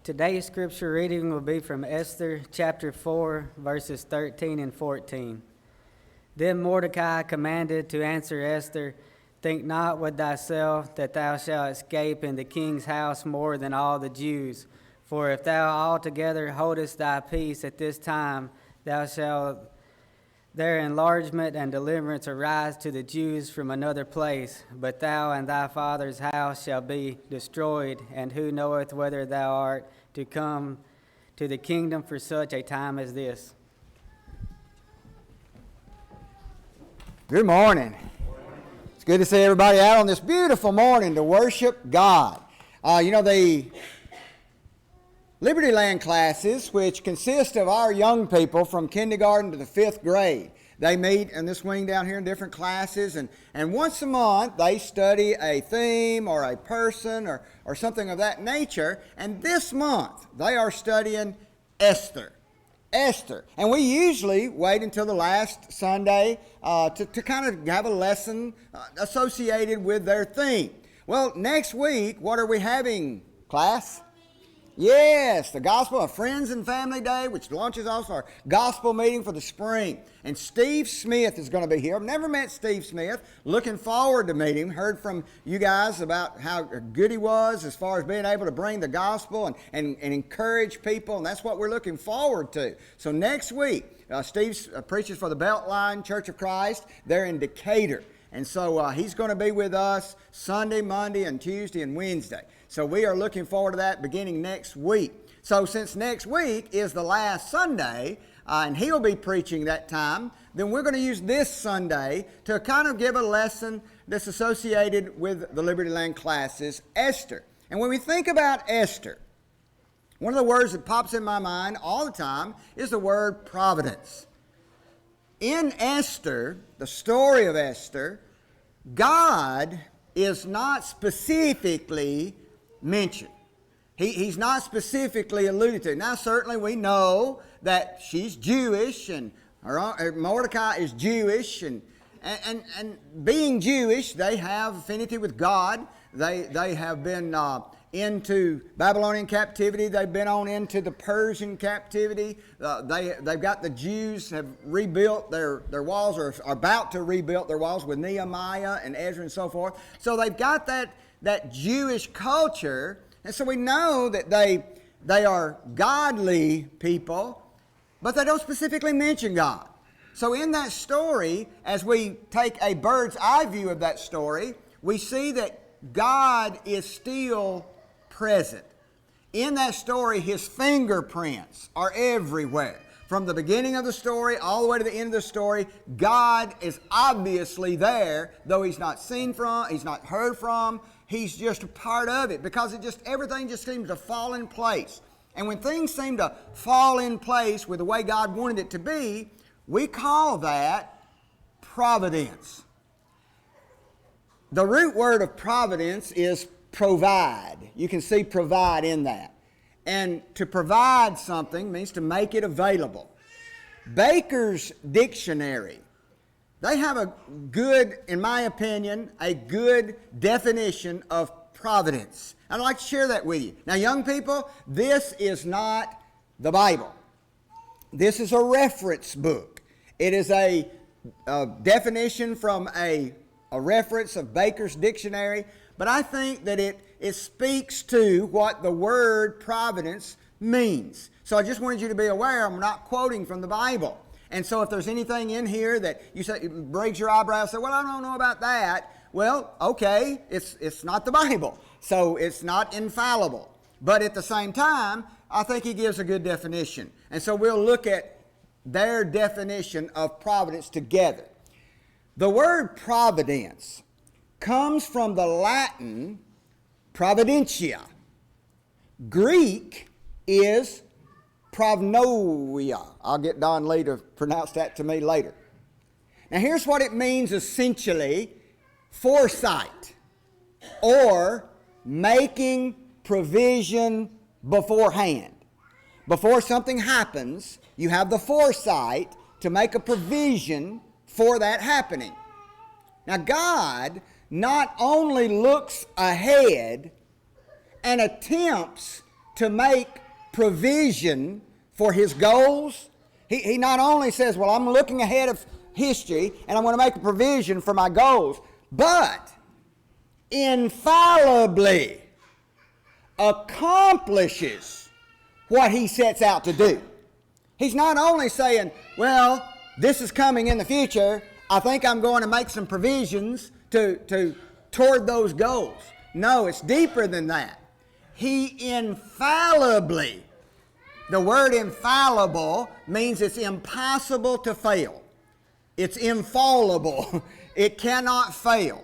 Today's scripture reading will be from Esther chapter 4, verses 13 and 14. Then Mordecai commanded to answer Esther, "Think not with thyself that thou shalt escape in the king's house more than all the Jews. For if thou altogether holdest thy peace at this time, thou shalt their enlargement and deliverance arise to the Jews from another place. But thou and thy father's house shall be destroyed, and who knoweth whether thou art to come to the kingdom for such a time as this?" Good morning. It's good to see everybody out on this beautiful morning to worship God. The Liberty Land classes, which consist of our young people from kindergarten to the 5th grade, they meet in this wing down here in different classes, and once a month they study a theme or a person or something of that nature. And this month they are studying Esther. And we usually wait until the last Sunday to kind of have a lesson associated with their theme. Well, next week, what are we having, class? Yes, the Gospel of Friends and Family Day, which launches off our gospel meeting for the spring. And Steve Smith is going to be here. I've never met Steve Smith. Looking forward to meeting him. Heard from you guys about how good he was as far as being able to bring the gospel and encourage people, and that's what we're looking forward to. So next week, Steve preaches for the Beltline Church of Christ. They're in Decatur. And so he's going to be with us Sunday, Monday, and Tuesday, and Wednesday. So we are looking forward to that beginning next week. So since next week is the last Sunday, and he'll be preaching that time, then we're going to use this Sunday to kind of give a lesson that's associated with the Liberty Land classes, Esther. And when we think about Esther, one of the words that pops in my mind all the time is the word providence. In Esther, the story of Esther, God is not specifically mentioned. He's not specifically alluded to. Now, certainly we know that she's Jewish, and Mordecai is Jewish, and being Jewish, they have affinity with God. They have been into Babylonian captivity. They've been on into the Persian captivity. They've got the Jews have rebuilt their walls, or are about to rebuild their walls with Nehemiah and Ezra and so forth. So they've got that Jewish culture, and so we know that they are godly people, but they don't specifically mention God. So in that story, as we take a bird's eye view of that story, we see that God is still present. In that story, his fingerprints are everywhere. From the beginning of the story all the way to the end of the story, God is obviously there, though he's not seen from, he's not heard from, he's just a part of it, because everything just seems to fall in place. And when things seem to fall in place with the way God wanted it to be, we call that providence. The root word of providence is provide. You can see provide in that. And to provide something means to make it available. Baker's Dictionary, they have a good, in my opinion, a good definition of providence. I'd like to share that with you. Now, young people, this is not the Bible. This is a reference book. It is a definition from a reference of Baker's Dictionary, but I think that it speaks to what the word providence means. So I just wanted you to be aware I'm not quoting from the Bible. And so if there's anything in here that you say breaks your eyebrows, say, well, I don't know about that. Well, okay, it's not the Bible, so it's not infallible. But at the same time, I think he gives a good definition. And so we'll look at their definition of providence together. The word providence comes from the Latin providentia. Greek is provnoia. I'll get Don Lee to pronounce that to me later. Now here's what it means essentially: foresight, or making provision beforehand. Before something happens, you have the foresight to make a provision for that happening. Now God not only looks ahead and attempts to make provision for his goals. He not only says, well, I'm looking ahead of history and I'm going to make a provision for my goals, but infallibly accomplishes what he sets out to do. He's not only saying, well, this is coming in the future, I think I'm going to make some provisions toward those goals. No, it's deeper than that. He infallibly, the word infallible means it's impossible to fail. It's infallible. It cannot fail.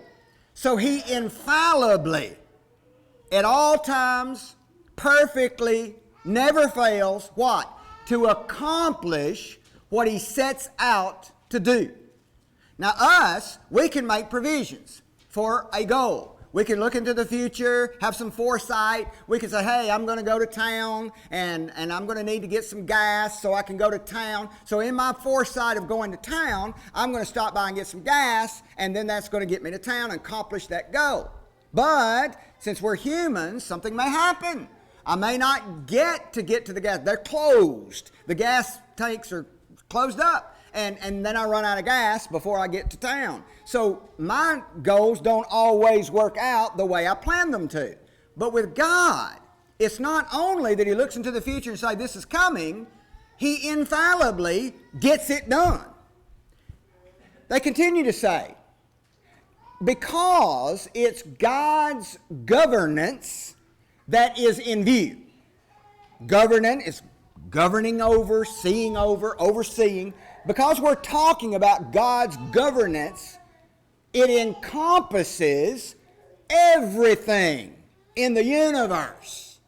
So he infallibly, at all times, perfectly, never fails, what? To accomplish what he sets out to do. Now us, we can make provisions for a goal. We can look into the future, have some foresight. We can say, hey, I'm going to go to town and I'm going to need to get some gas so I can go to town. So in my foresight of going to town, I'm going to stop by and get some gas, and then that's going to get me to town and accomplish that goal. But since we're humans, something may happen. I may not get to the gas. They're closed. The gas tanks are closed up. And then I run out of gas before I get to town. So my goals don't always work out the way I plan them to. But with God, it's not only that he looks into the future and says, this is coming, he infallibly gets it done. They continue to say, because it's God's governance that is in view. Governance is governing over, seeing over, overseeing. Because we're talking about God's governance, it encompasses everything in the universe.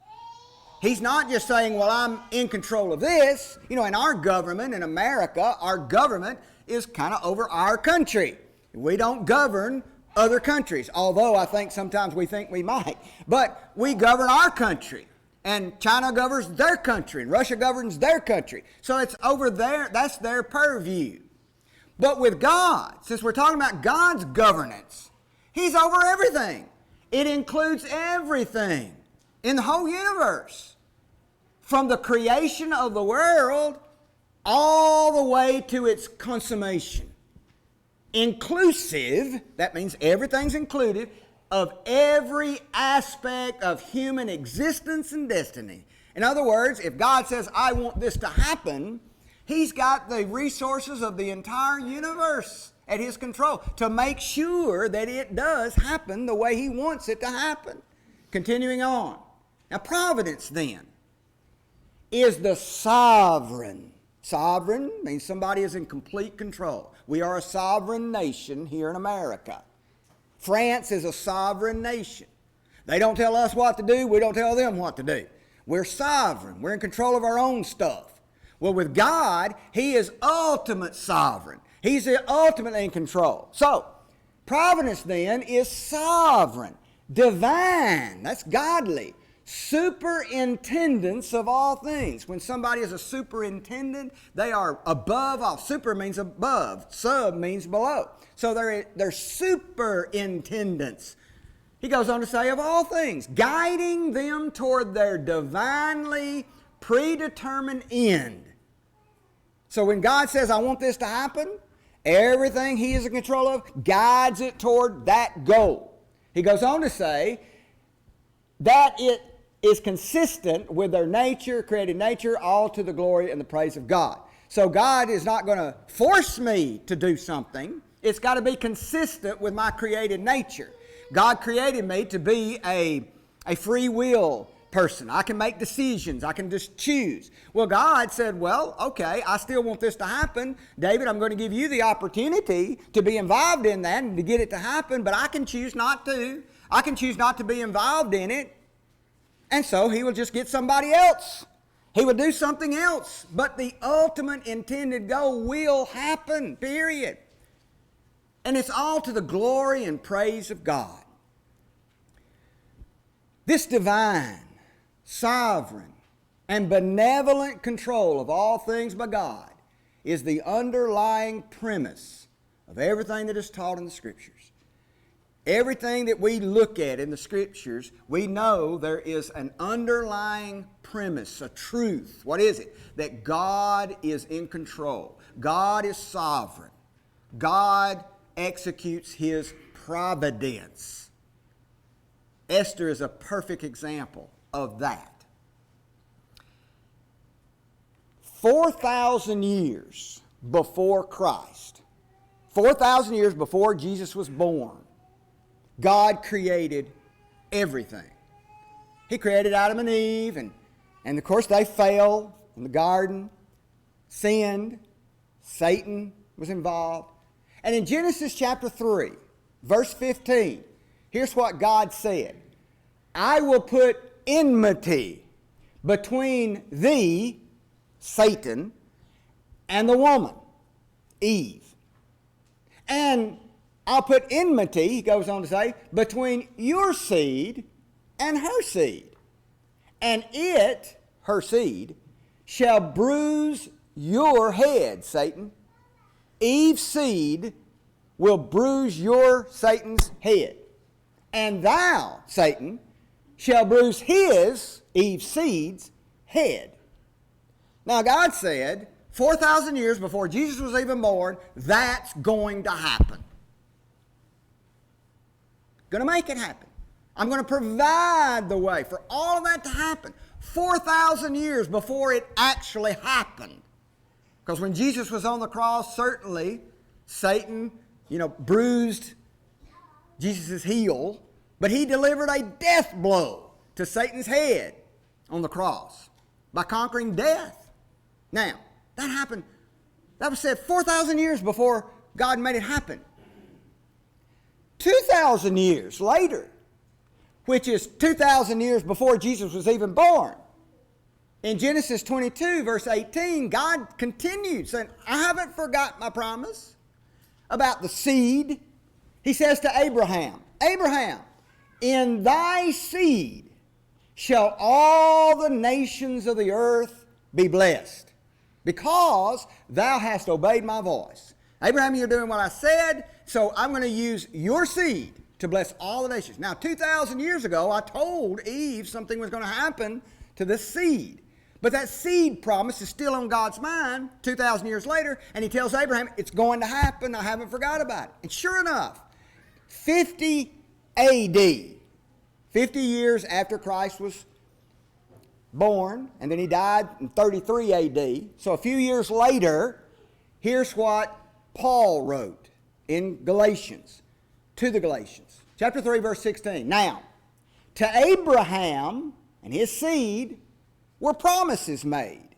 He's not just saying, well, I'm in control of this. You know, in our government, in America, our government is kind of over our country. We don't govern other countries, although I think sometimes we think we might. But we govern our country. And China governs their country, and Russia governs their country. So it's over there, that's their purview. But with God, since we're talking about God's governance, he's over everything. It includes everything in the whole universe. From the creation of the world all the way to its consummation. Inclusive, that means everything's included, of every aspect of human existence and destiny. In other words, if God says, I want this to happen, he's got the resources of the entire universe at his control to make sure that it does happen the way he wants it to happen. Continuing on. Now, providence then is the sovereign. Sovereign means somebody is in complete control. We are a sovereign nation here in America. France is a sovereign nation. They don't tell us what to do. We don't tell them what to do. We're sovereign. We're in control of our own stuff. Well, with God, he is ultimate sovereign. He's ultimately in control. So, providence then is sovereign, divine, that's godly, superintendence of all things. When somebody is a superintendent, they are above all. Super means above, sub means below. So they're superintendents. He goes on to say, of all things, guiding them toward their divinely predetermined end. So when God says, I want this to happen, everything he is in control of guides it toward that goal. He goes on to say that it is consistent with their nature, created nature, all to the glory and the praise of God. So God is not going to force me to do something. It's got to be consistent with my created nature. God created me to be a free will person. I can make decisions. I can just choose. Well, God said, well, okay, I still want this to happen. David, I'm going to give you the opportunity to be involved in that and to get it to happen, but I can choose not to. I can choose not to be involved in it. And so he will just get somebody else. He will do something else. But the ultimate intended goal will happen, period. And it's all to the glory and praise of God. This divine, sovereign, and benevolent control of all things by God is the underlying premise of everything that is taught in the Scriptures. Everything that we look at in the Scriptures, we know there is an underlying premise, a truth. What is it? That God is in control. God is sovereign. God executes His providence. Esther is a perfect example of that. 4,000 years before Christ, 4,000 years before Jesus was born, God created everything. He created Adam and Eve, and of course they fell in the garden, sinned, Satan was involved. And in Genesis chapter 3, verse 15, here's what God said. I will put enmity between thee, Satan, and the woman, Eve. And I'll put enmity, he goes on to say, between your seed and her seed. And it, her seed, shall bruise your head, Satan. Eve's seed will bruise your, Satan's, head. And thou, Satan, shall bruise his, Eve's seed's, head. Now God said, 4,000 years before Jesus was even born, that's going to happen. Going to make it happen. I'm going to provide the way for all of that to happen. 4,000 years before it actually happened. Because when Jesus was on the cross, certainly Satan, bruised Jesus' heel, but he delivered a death blow to Satan's head on the cross by conquering death. Now, that happened, that was said 4,000 years before God made it happen. 2,000 years later, which is 2,000 years before Jesus was even born, in Genesis 22, verse 18, God continued saying, I haven't forgot my promise about the seed. He says to Abraham, Abraham, in thy seed shall all the nations of the earth be blessed, because thou hast obeyed my voice. Abraham, you're doing what I said, so I'm going to use your seed to bless all the nations. Now, 2,000 years ago, I told Eve something was going to happen to this seed. But that seed promise is still on God's mind 2,000 years later, and he tells Abraham, it's going to happen, I haven't forgot about it. And sure enough, 50 A.D., 50 years after Christ was born, and then he died in 33 A.D., so a few years later, here's what Paul wrote in Galatians, to the Galatians. Chapter 3, verse 16. Now, to Abraham and his seed were promises made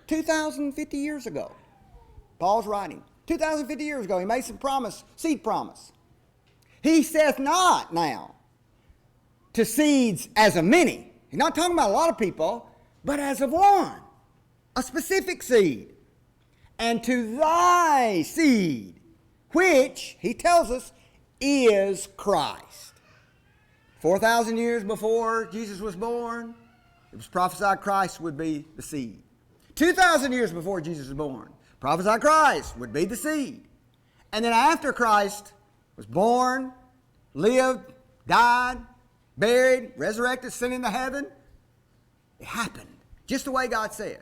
2,050 years ago. Paul's writing. 2,050 years ago, he made some promise, seed promise. He saith not now to seeds as of many. He's not talking about a lot of people, but as of one, a specific seed. And to thy seed, which, he tells us, is Christ. 4,000 years before Jesus was born, it was prophesied Christ would be the seed. 2,000 years before Jesus was born, prophesied Christ would be the seed. And then after Christ was born, lived, died, buried, resurrected, sent into heaven, it happened just the way God said.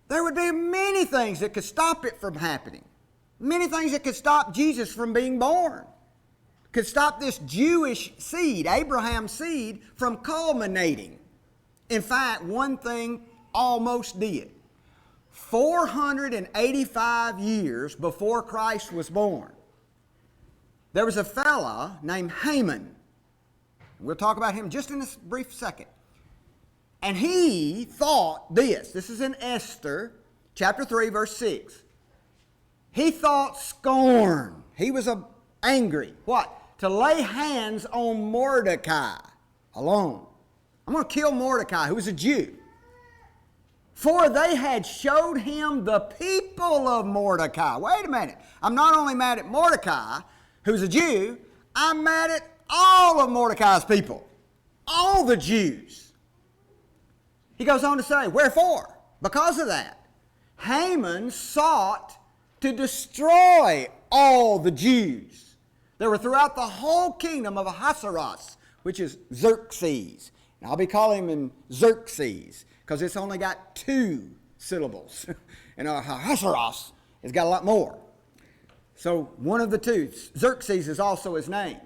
There would be many things that could stop it from happening. Many things that could stop Jesus from being born. Could stop this Jewish seed, Abraham's seed, from culminating. In fact, one thing almost did. 485 years before Christ was born, there was a fella named Haman. We'll talk about him just in a brief second. And he thought this is in Esther chapter 3, verse 6. He thought scorn. He was angry. What? To lay hands on Mordecai alone. I'm going to kill Mordecai, who was a Jew. For they had showed him the people of Mordecai. Wait a minute. I'm not only mad at Mordecai, who's a Jew, I'm mad at all of Mordecai's people. All the Jews. He goes on to say, wherefore? Because of that, Haman sought to destroy all the Jews. They were throughout the whole kingdom of Ahasuerus, which is Xerxes. And I'll be calling him Xerxes because it's only got 2 syllables. And Ahasuerus has got a lot more. So one of the 2, Xerxes is also his name.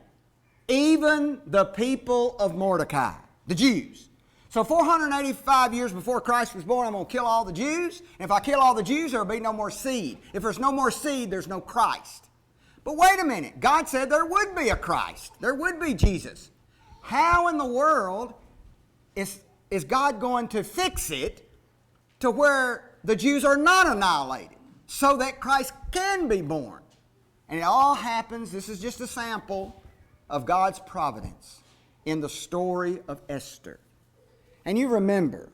Even the people of Mordecai, the Jews. So 485 years before Christ was born, I'm going to kill all the Jews. And if I kill all the Jews, there will be no more seed. If there's no more seed, there's no Christ. But wait a minute. God said there would be a Christ. There would be Jesus. How in the world is God going to fix it to where the Jews are not annihilated so that Christ can be born? And it all happens, this is just a sample of God's providence in the story of Esther. And you remember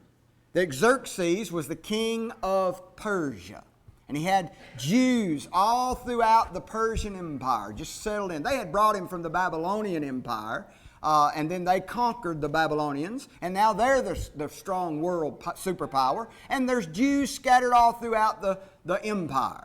that Xerxes was the king of Persia. And he had Jews all throughout the Persian Empire just settled in. They had brought him from the Babylonian Empire, and then they conquered the Babylonians. And now they're the strong world superpower. And there's Jews scattered all throughout the empire.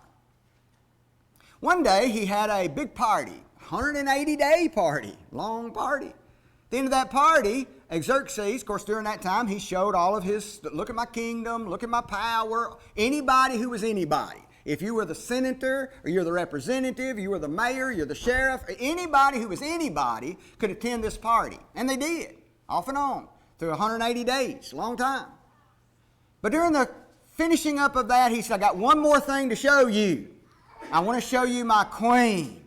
One day he had a big party, 180-day party, long party. At the end of that party, Xerxes, of course, during that time, he showed all of his, look at my kingdom, look at my power. Anybody who was anybody. If you were the senator, or you're the representative, you were the mayor, you're the sheriff, anybody who was anybody could attend this party. And they did, off and on, through 180 days, a long time. But during the finishing up of that, he said, I got one more thing to show you. I want to show you my queen,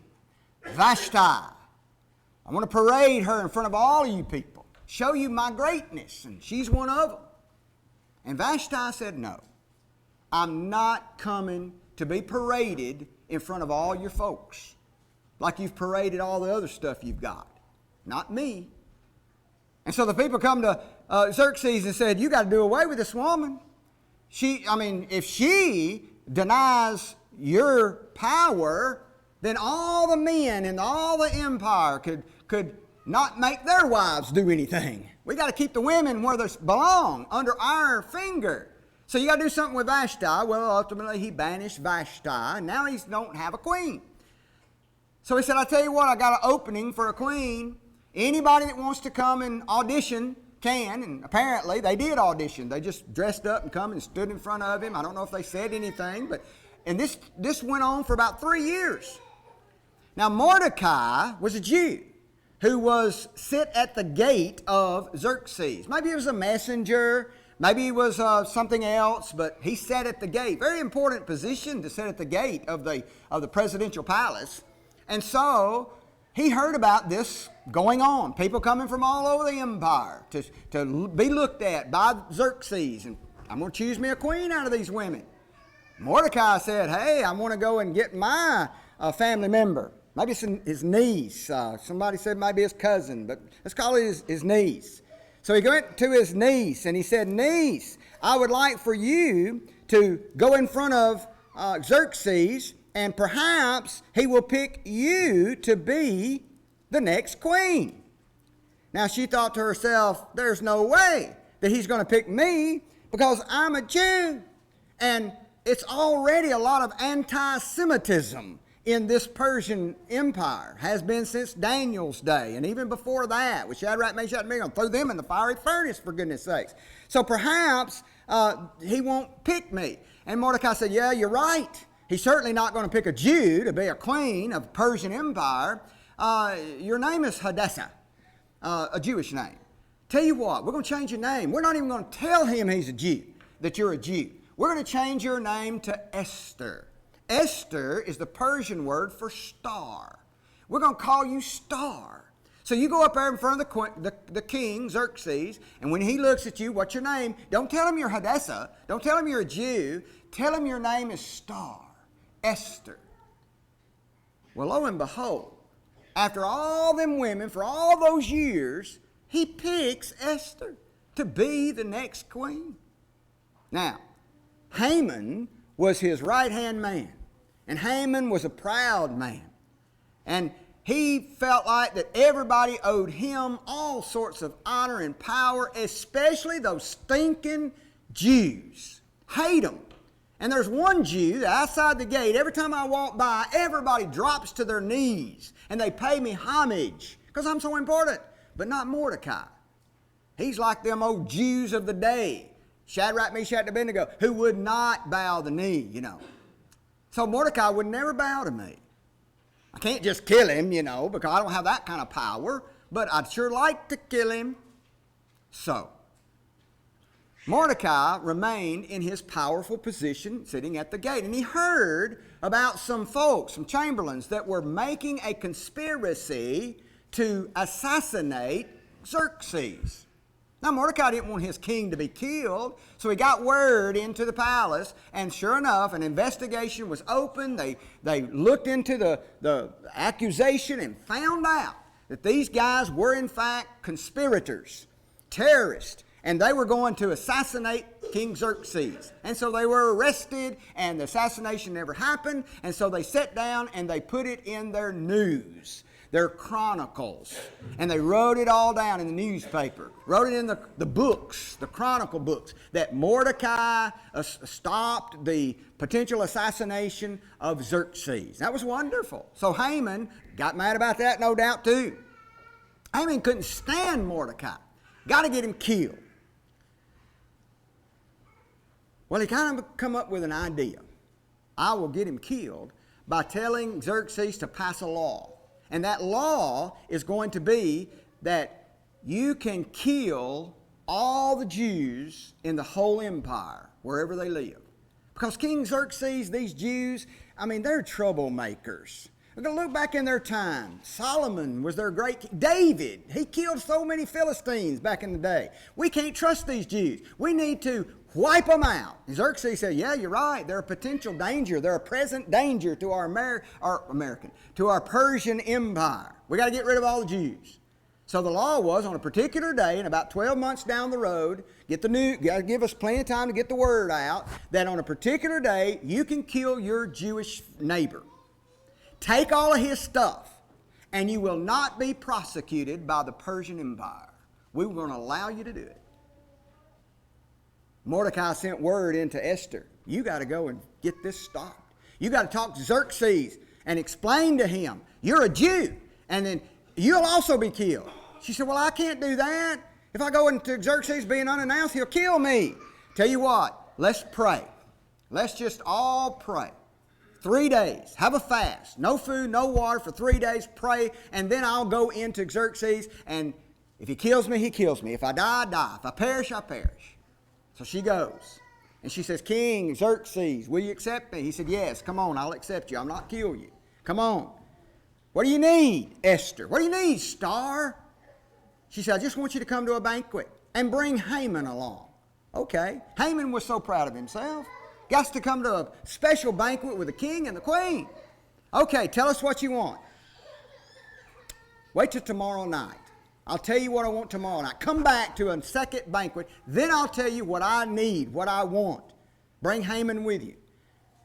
Vashti. I want to parade her in front of all of you people. Show you my greatness. And she's one of them. And Vashti said, no. I'm not coming to be paraded in front of all your folks. Like you've paraded all the other stuff you've got. Not me. And so the people come to Xerxes and said, you got to do away with this woman. If she denies your power, then all the men in all the empire could not make their wives do anything. We got to keep the women where they belong, under our finger. So you got to do something with Vashti. Well, ultimately he banished Vashti, and now he don't have a queen. So he said, I tell you what, I got an opening for a queen. Anybody that wants to come and audition can, and apparently they did audition. They just dressed up and come and stood in front of him. I don't know if they said anything, and this went on for about 3 years. Now Mordecai was a Jew who was sit at the gate of Xerxes. Maybe he was a messenger, maybe he was something else, but he sat at the gate. Very important position to sit at the gate of the presidential palace. And so he heard about this going on. People coming from all over the empire to be looked at by Xerxes. And I'm going to choose me a queen out of these women. Mordecai said, hey, I want to go and get my family member. Maybe it's his niece. Somebody said maybe his cousin, but let's call it his niece. So he went to his niece and he said, niece, I would like for you to go in front of Xerxes, and perhaps he will pick you to be the next queen. Now she thought to herself, there's no way that he's going to pick me because I'm a Jew. And it's already a lot of anti-Semitism in this Persian Empire. Has been since Daniel's day, and even before that, with Shadrach, Meshach, and Abednego, threw them in the fiery furnace, for goodness sakes. So perhaps he won't pick me. And Mordecai said, yeah, you're right. He's certainly not going to pick a Jew to be a queen of the Persian Empire. Your name is Hadassah, a Jewish name. Tell you what, we're going to change your name. We're not even going to tell him he's a Jew, that you're a Jew. We're going to change your name to Esther. Esther is the Persian word for star. We're going to call you Star. So you go up there in front of the king, Xerxes, and when he looks at you, what's your name? Don't tell him you're Hadassah. Don't tell him you're a Jew. Tell him your name is Star, Esther. Well, lo and behold, after all them women, for all those years, he picks Esther to be the next queen. Now, Haman was his right-hand man. And Haman was a proud man. And he felt like that everybody owed him all sorts of honor and power, especially those stinking Jews. Hate them. And there's one Jew outside the gate. Every time I walk by, everybody drops to their knees and they pay me homage because I'm so important. But not Mordecai. He's like them old Jews of the day, Shadrach, Meshach, and Abednego, who would not bow the knee, you know. So Mordecai would never bow to me. I can't just kill him, you know, because I don't have that kind of power, but I'd sure like to kill him. So Mordecai remained in his powerful position sitting at the gate, and he heard about some folks, some chamberlains, that were making a conspiracy to assassinate Xerxes. Now, Mordecai didn't want his king to be killed, so he got word into the palace, and sure enough, an investigation was opened. They looked into the accusation and found out that these guys were, in fact, conspirators, terrorists, and they were going to assassinate King Xerxes. And so they were arrested, and the assassination never happened, and so they sat down and they put it in their news, their chronicles, and they wrote it all down in the newspaper, wrote it in the books, the chronicle books, that Mordecai stopped the potential assassination of Xerxes. That was wonderful. So Haman got mad about that, no doubt, too. Haman couldn't stand Mordecai. Got to get him killed. Well, he kind of come up with an idea. I will get him killed by telling Xerxes to pass a law. And that law is going to be that you can kill all the Jews in the whole empire, wherever they live. Because King Xerxes, these Jews, I mean, they're troublemakers. We're going to look back in their time. Solomon was their great king. David, he killed so many Philistines back in the day. We can't trust these Jews. We need to wipe them out. Xerxes said, yeah, you're right. They're a potential danger. They're a present danger to to our Persian empire. We got to get rid of all the Jews. So the law was on a particular day, and about 12 months down the road, got to give us plenty of time to get the word out, that on a particular day, you can kill your Jewish neighbor. Take all of his stuff, and you will not be prosecuted by the Persian Empire. We were going to allow you to do it. Mordecai sent word into Esther. You got to go and get this stopped. You got to talk to Xerxes and explain to him, you're a Jew, and then you'll also be killed. She said, well, I can't do that. If I go into Xerxes being unannounced, he'll kill me. Tell you what, let's pray. Let's just all pray. 3 days, have a fast, no food, no water for 3 days, pray, and then I'll go into Xerxes, and if he kills me, he kills me. If I die, I die. If I perish, I perish. So she goes, and she says, King Xerxes, will you accept me? He said, yes, come on, I'll accept you. I'll not kill you. Come on. What do you need, Esther? What do you need, Star? She said, I just want you to come to a banquet and bring Haman along. Okay. Haman was so proud of himself. Got to come to a special banquet with the king and the queen. Okay, tell us what you want. Wait till tomorrow night. I'll tell you what I want tomorrow night. Come back to a second banquet. Then I'll tell you what I need, what I want. Bring Haman with you.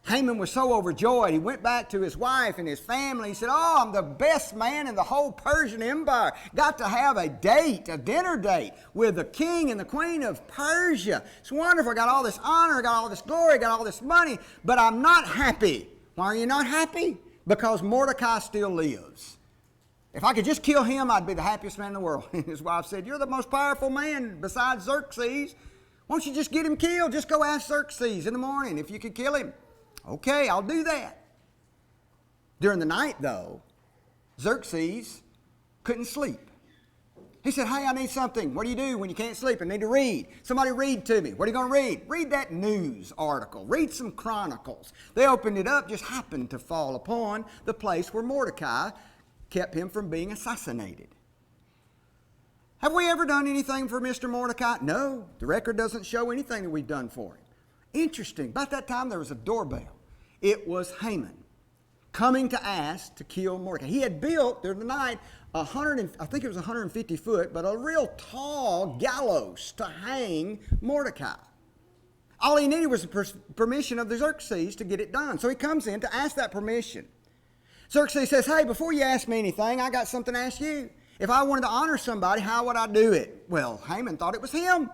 Haman was so overjoyed. He went back to his wife and his family. He said, oh, I'm the best man in the whole Persian Empire. Got to have a date, a dinner date with the king and the queen of Persia. It's wonderful. I got all this honor, I got all this glory, I got all this money, but I'm not happy. Why are you not happy? Because Mordecai still lives. If I could just kill him, I'd be the happiest man in the world. And his wife said, you're the most powerful man besides Xerxes. Why don't you just get him killed? Just go ask Xerxes in the morning if you could kill him. Okay, I'll do that. During the night, though, Xerxes couldn't sleep. He said, hey, I need something. What do you do when you can't sleep? I need to read. Somebody read to me. What are you going to read? Read that news article. Read some chronicles. They opened it up, just happened to fall upon the place where Mordecai kept him from being assassinated. Have we ever done anything for Mr. Mordecai? No, the record doesn't show anything that we've done for him. Interesting. About that time, there was a doorbell. It was Haman coming to ask to kill Mordecai. He had built during the night I think it was 150 foot, but a real tall gallows to hang Mordecai. All he needed was the permission of the Xerxes to get it done. So he comes in to ask that permission. Xerxes says, hey, before you ask me anything, I got something to ask you. If I wanted to honor somebody, how would I do it? Well, Haman thought it was him.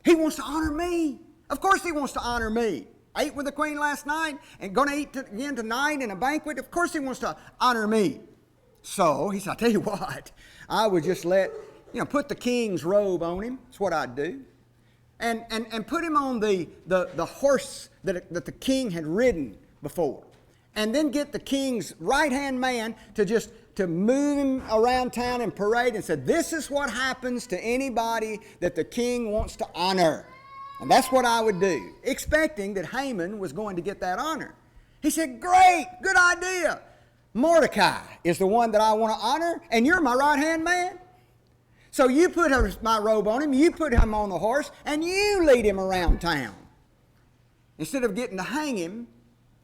He wants to honor me. Of course he wants to honor me. ate with the queen last night and going to eat again tonight in a banquet. Of course he wants to honor me. So he said, I'll tell you what, I would just put the king's robe on him. That's what I'd do. And put him on the horse that the king had ridden before. And then get the king's right-hand man to move him around town and parade and said, this is what happens to anybody that the king wants to honor. And that's what I would do, expecting that Haman was going to get that honor. He said, great, good idea. Mordecai is the one that I want to honor, and you're my right-hand man. So you put my robe on him, you put him on the horse, and you lead him around town. Instead of getting to hang him,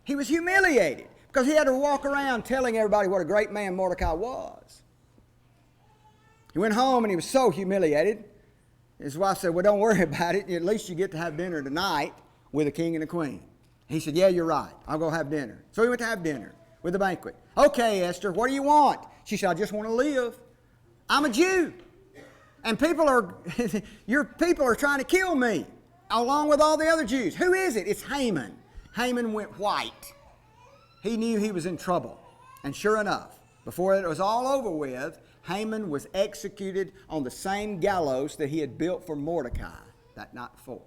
he was humiliated because he had to walk around telling everybody what a great man Mordecai was. He went home and he was so humiliated. His wife said, well, don't worry about it. At least you get to have dinner tonight with the king and the queen. He said, yeah, you're right. I'll go have dinner. So he went to have dinner with the banquet. Okay, Esther, what do you want? She said, I just want to live. I'm a Jew. And your people are trying to kill me, along with all the other Jews. Who is it? It's Haman. Haman went white. He knew he was in trouble. And sure enough, before it was all over with, Haman was executed on the same gallows that he had built for Mordecai that night before.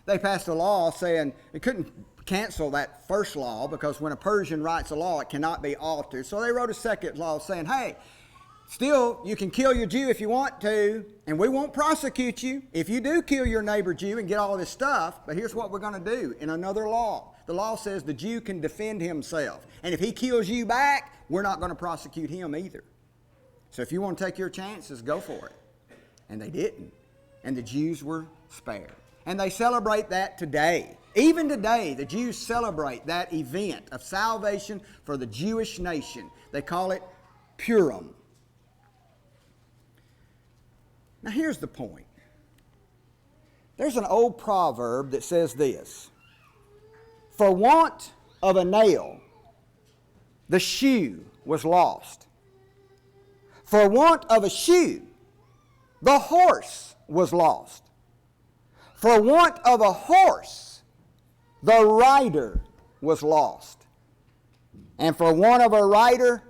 They passed a law saying they couldn't cancel that first law because when a Persian writes a law, it cannot be altered. So they wrote a second law saying, hey, still, you can kill your Jew if you want to, and we won't prosecute you if you do kill your neighbor Jew and get all this stuff. But here's what we're going to do in another law. The law says the Jew can defend himself. And if he kills you back, we're not going to prosecute him either. So if you want to take your chances, go for it. And they didn't. And the Jews were spared. And they celebrate that today. Even today, the Jews celebrate that event of salvation for the Jewish nation. They call it Purim. Now here's the point. There's an old proverb that says this: for want of a nail, the shoe was lost. For want of a shoe, the horse was lost. For want of a horse, the rider was lost. And for want of a rider,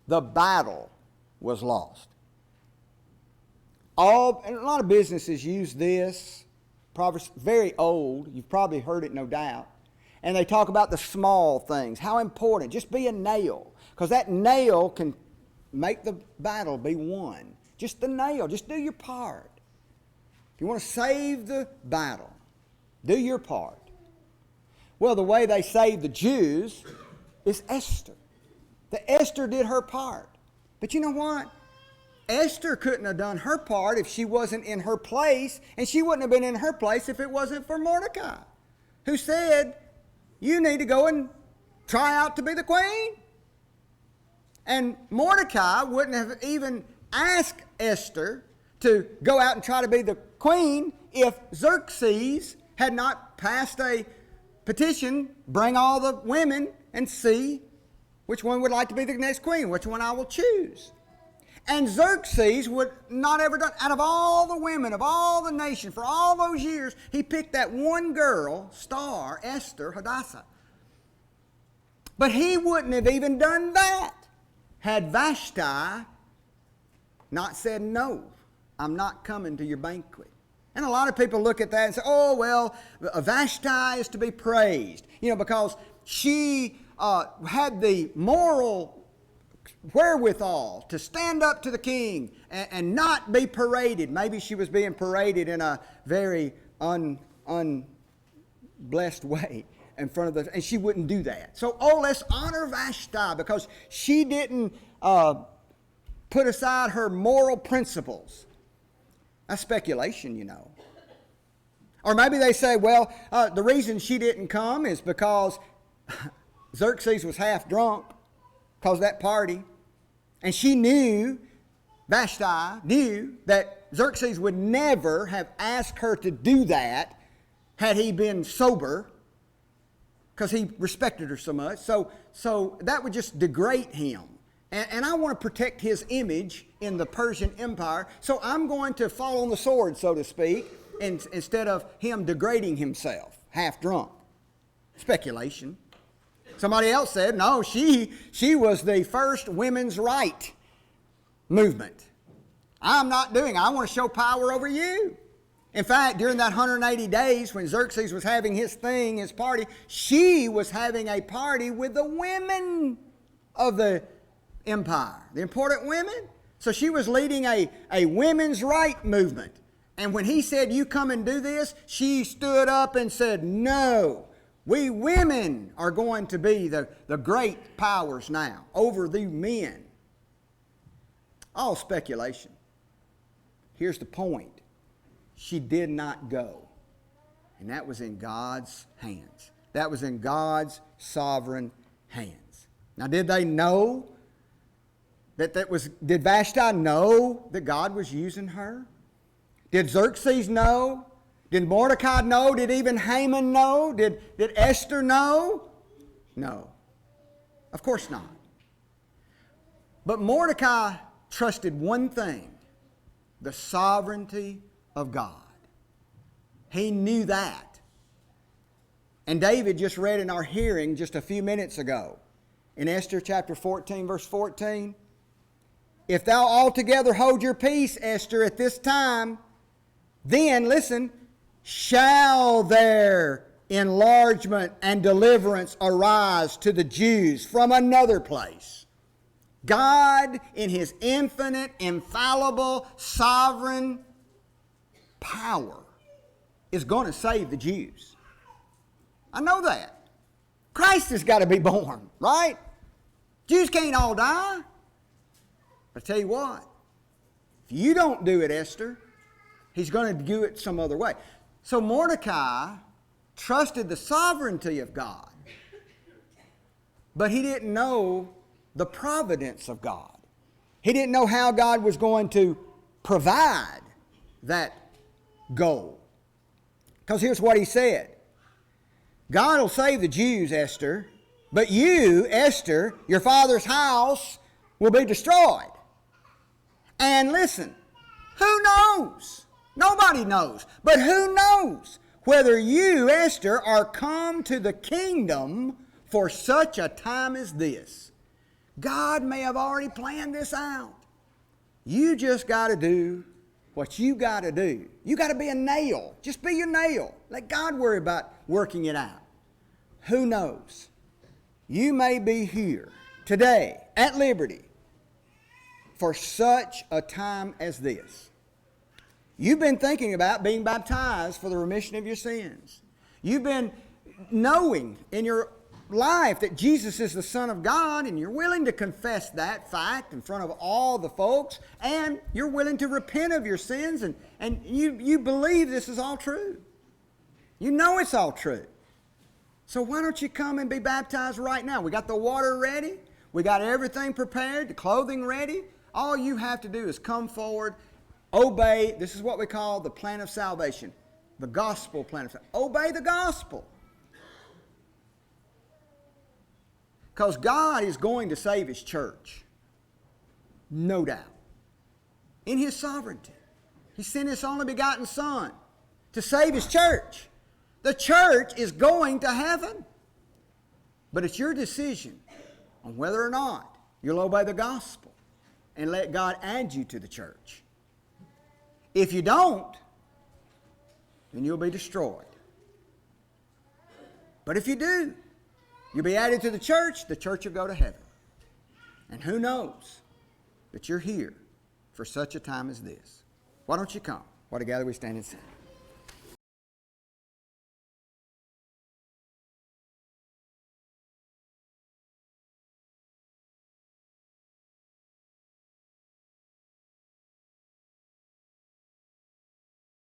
the battle was lost. And a lot of businesses use this. Proverbs, very old. You've probably heard it, no doubt. And they talk about the small things, how important. Just be a nail, because that nail can make the battle be won. Just the nail. Just do your part. If you want to save the battle, do your part. Well, the way they saved the Jews is Esther. Esther did her part. But you know what? Esther couldn't have done her part if she wasn't in her place, and she wouldn't have been in her place if it wasn't for Mordecai, who said, you need to go and try out to be the queen. And Mordecai wouldn't have even asked Esther to go out and try to be the queen if Xerxes had not passed a petition, bring all the women and see which one would like to be the next queen, which one I will choose. And Xerxes would not ever done, out of all the women of all the nation, for all those years, he picked that one girl, star, Esther, Hadassah. But he wouldn't have even done that had Vashti not said, no, I'm not coming to your banquet. And a lot of people look at that and say, oh, well, Vashti is to be praised, because she had the moral wherewithal to stand up to the king and not be paraded. Maybe she was being paraded in a very unblessed way in front of and she wouldn't do that. So, let's honor Vashti because she didn't put aside her moral principles. That's speculation, Or maybe they say, well, the reason she didn't come is because Xerxes was half drunk because of that party. And she knew, Vashti knew, that Xerxes would never have asked her to do that had he been sober, because he respected her so much. So that would just degrade him. And I want to protect his image in the Persian Empire, so I'm going to fall on the sword, so to speak, instead of him degrading himself, half drunk? Speculation. Somebody else said, no, she was the first women's right movement. I want to show power over you. In fact, during that 180 days when Xerxes was having his thing, his party, she was having a party with the women of the empire, the important women. So she was leading a women's right movement. And when he said, you come and do this, she stood up and said, no, we women are going to be the great powers now over the men. All speculation. Here's the point. She did not go. And that was in God's hands. That was in God's sovereign hands. Now, did they know did Vashti know that God was using her? Did Xerxes know? Did Mordecai know? Did even Haman know? Did Esther know? No. Of course not. But Mordecai trusted one thing, the sovereignty of God. He knew that. And David just read in our hearing just a few minutes ago, in Esther chapter 14, verse 14, if thou altogether hold your peace, Esther, at this time, then, listen, shall there enlargement and deliverance arise to the Jews from another place. God, in His infinite, infallible, sovereign power, is going to save the Jews. I know that. Christ has got to be born, right? Jews can't all die. But I tell you what, if you don't do it, Esther, He's going to do it some other way. So Mordecai trusted the sovereignty of God, but he didn't know the providence of God. He didn't know how God was going to provide that goal. Because here's what he said. God will save the Jews, Esther, but you, Esther, your father's house will be destroyed. And listen, who knows? Nobody knows. But who knows whether you, Esther, are come to the kingdom for such a time as this. God may have already planned this out. You just got to do what you got to do. You got to be a nail. Just be your nail. Let God worry about working it out. Who knows? You may be here today at Liberty for such a time as this. You've been thinking about being baptized for the remission of your sins. You've been knowing in your life that Jesus is the Son of God, and you're willing to confess that fact in front of all the folks, and you're willing to repent of your sins, and you believe this is all true. You know it's all true. So why don't you come and be baptized right now? We got the water ready. We got everything prepared, the clothing ready. All you have to do is come forward, obey. This is what we call the plan of salvation, the gospel plan of salvation. Obey the gospel. Because God is going to save His church. No doubt. In His sovereignty. He sent His only begotten Son to save His church. The church is going to heaven. But it's your decision on whether or not you'll obey the gospel and let God add you to the church. If you don't, then you'll be destroyed. But if you do, you'll be added to the church will go to heaven. And who knows that you're here for such a time as this. Why don't you come? While together we stand and sing.